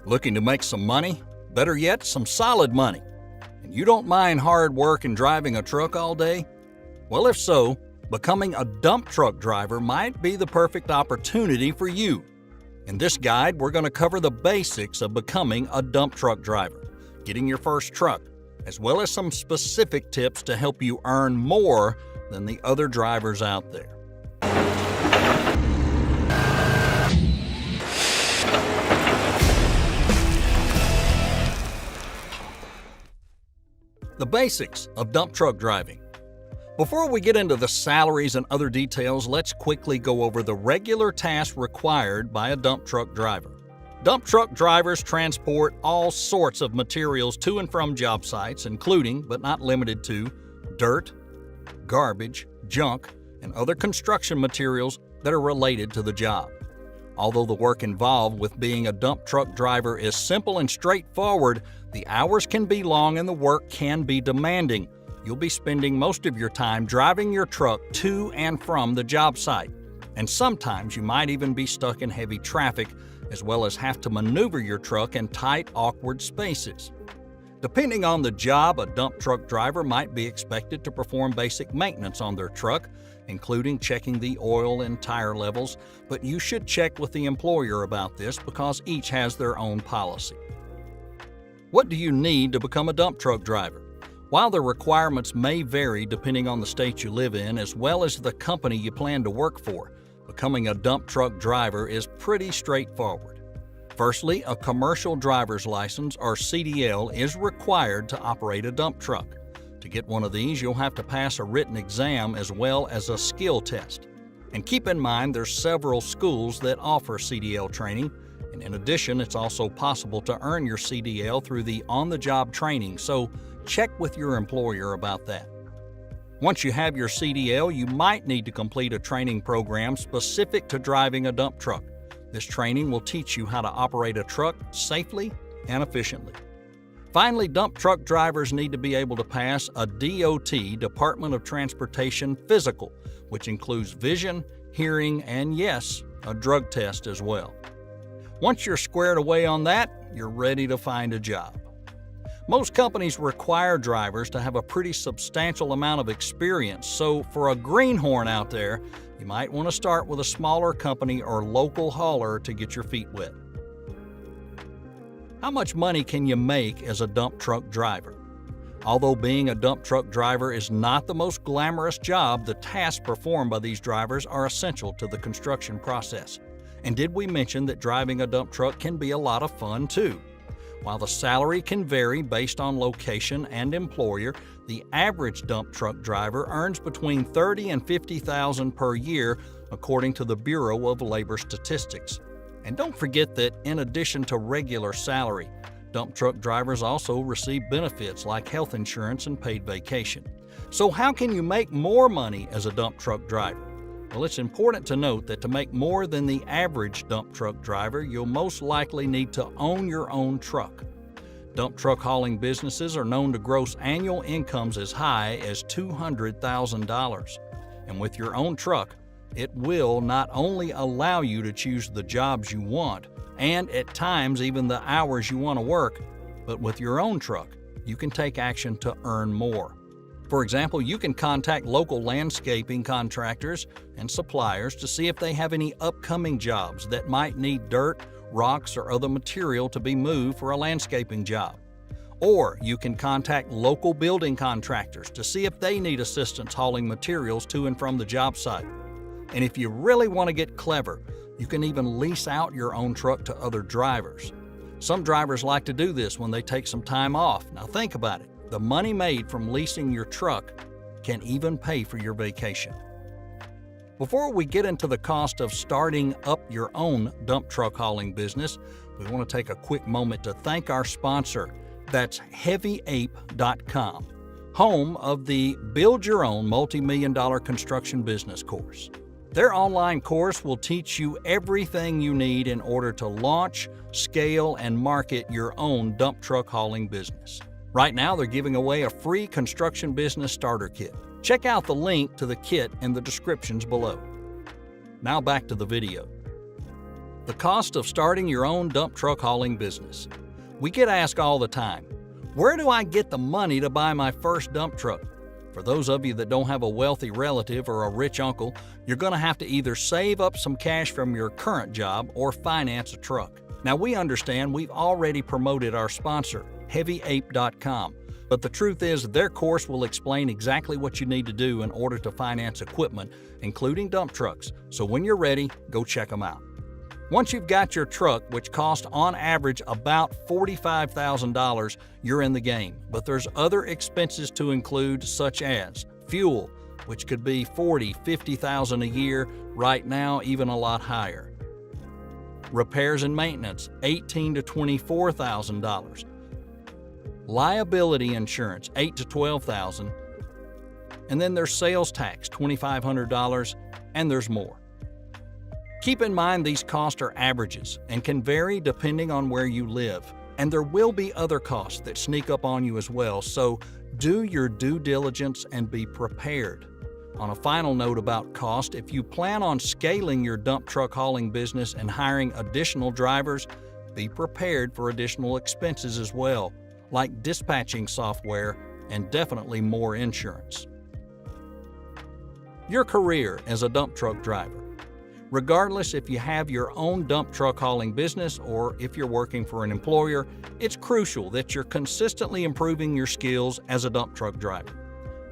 Looking to make some money? Better yet, some solid money. And you don't mind hard work and driving a truck all day? Well, if so, becoming a dump truck driver might be the perfect opportunity for you. In this guide, we're going to cover the basics of becoming a dump truck driver, getting your first truck, as well as some specific tips to help you earn more than the other drivers out there. The basics of dump truck driving. Before we get into the salaries and other details, let's quickly go over the regular tasks required by a dump truck driver. Dump truck drivers transport all sorts of materials to and from job sites, including, but not limited to, dirt, garbage, junk, and other construction materials that are related to the job. Although the work involved with being a dump truck driver is simple and straightforward, the hours can be long and the work can be demanding. You'll be spending most of your time driving your truck to and from the job site, and sometimes you might even be stuck in heavy traffic, as well as have to maneuver your truck in tight, awkward spaces. Depending on the job, a dump truck driver might be expected to perform basic maintenance on their truck, including checking the oil and tire levels, but you should check with the employer about this because each has their own policy. What do you need to become a dump truck driver? While the requirements may vary depending on the state you live in, as well as the company you plan to work for, becoming a dump truck driver is pretty straightforward. Firstly, a commercial driver's license, or CDL, is required to operate a dump truck. To get one of these, you'll have to pass a written exam as well as a skill test. And keep in mind there's several schools that offer CDL training, and in addition, it's also possible to earn your CDL through the on-the-job training, so check with your employer about that. Once you have your CDL, you might need to complete a training program specific to driving a dump truck. This training will teach you how to operate a truck safely and efficiently. Finally, dump truck drivers need to be able to pass a DOT, Department of Transportation physical, which includes vision, hearing, and yes, a drug test as well. Once you're squared away on that, you're ready to find a job. Most companies require drivers to have a pretty substantial amount of experience, so for a greenhorn out there, you might want to start with a smaller company or local hauler to get your feet wet. How much money can you make as a dump truck driver? Although being a dump truck driver is not the most glamorous job, the tasks performed by these drivers are essential to the construction process. And did we mention that driving a dump truck can be a lot of fun too? While the salary can vary based on location and employer, the average dump truck driver earns between $30,000 and $50,000 per year, according to the Bureau of Labor Statistics. And don't forget that in addition to regular salary, dump truck drivers also receive benefits like health insurance and paid vacation. So how can you make more money as a dump truck driver? Well, it's important to note that to make more than the average dump truck driver, you'll most likely need to own your own truck. Dump truck hauling businesses are known to gross annual incomes as high as $200,000. And with your own truck, it will not only allow you to choose the jobs you want, and at times even the hours you want to work, but with your own truck, you can take action to earn more. For example, you can contact local landscaping contractors and suppliers to see if they have any upcoming jobs that might need dirt, rocks, or other material to be moved for a landscaping job. Or you can contact local building contractors to see if they need assistance hauling materials to and from the job site. And if you really want to get clever, you can even lease out your own truck to other drivers. Some drivers like to do this when they take some time off. Now think about it. The money made from leasing your truck can even pay for your vacation. Before we get into the cost of starting up your own dump truck hauling business, we want to take a quick moment to thank our sponsor. That's HeavyApe.com, home of the Build Your Own Multi-Million-Dollar Construction Business course. Their online course will teach you everything you need in order to launch, scale, and market your own dump truck hauling business. Right now, they're giving away a free construction business starter kit. Check out the link to the kit in the descriptions below. Now back to the video. The cost of starting your own dump truck hauling business. We get asked all the time, where do I get the money to buy my first dump truck? For those of you that don't have a wealthy relative or a rich uncle, you're going to have to either save up some cash from your current job or finance a truck. Now, we understand we've already promoted our sponsor, HeavyApe.com, but the truth is their course will explain exactly what you need to do in order to finance equipment, including dump trucks. So when you're ready, go check them out. Once you've got your truck, which costs on average about $45,000, you're in the game. But there's other expenses to include, such as fuel, which could be $40,000, $50,000 a year, right now even a lot higher. Repairs and maintenance, $18,000 to $24,000. Liability insurance, $8,000 to $12,000. And then there's sales tax, $2,500, and there's more. Keep in mind these costs are averages and can vary depending on where you live. And there will be other costs that sneak up on you as well, so do your due diligence and be prepared. On a final note about cost, if you plan on scaling your dump truck hauling business and hiring additional drivers, be prepared for additional expenses as well, like dispatching software and definitely more insurance. Your career as a dump truck driver. Regardless if you have your own dump truck hauling business or if you're working for an employer, it's crucial that you're consistently improving your skills as a dump truck driver.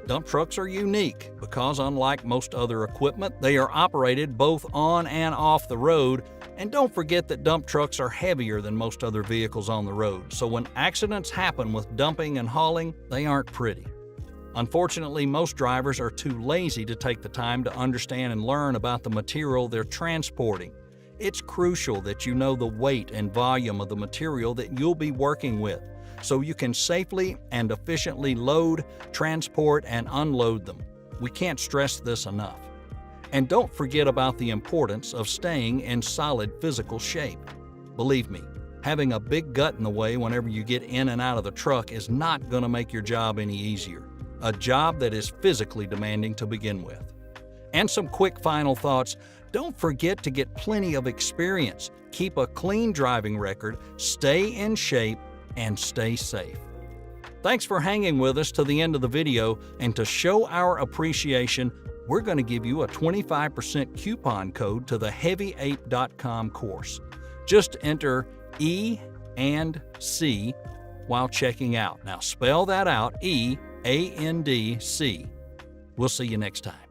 Dump trucks are unique because, unlike most other equipment, they are operated both on and off the road. And don't forget that dump trucks are heavier than most other vehicles on the road, so when accidents happen with dumping and hauling, they aren't pretty. Unfortunately, most drivers are too lazy to take the time to understand and learn about the material they're transporting. It's crucial that you know the weight and volume of the material that you'll be working with, so you can safely and efficiently load, transport, and unload them. We can't stress this enough. And don't forget about the importance of staying in solid physical shape. Believe me, having a big gut in the way whenever you get in and out of the truck is not going to make your job any easier. A job that is physically demanding to begin with. And some quick final thoughts. Don't forget to get plenty of experience. Keep a clean driving record, stay in shape, and stay safe. Thanks for hanging with us to the end of the video, and to show our appreciation, we're going to give you a 25% coupon code to the HeavyApe.com course. Just enter E and C while checking out. Now spell that out, E-A-N-D-C. We'll see you next time.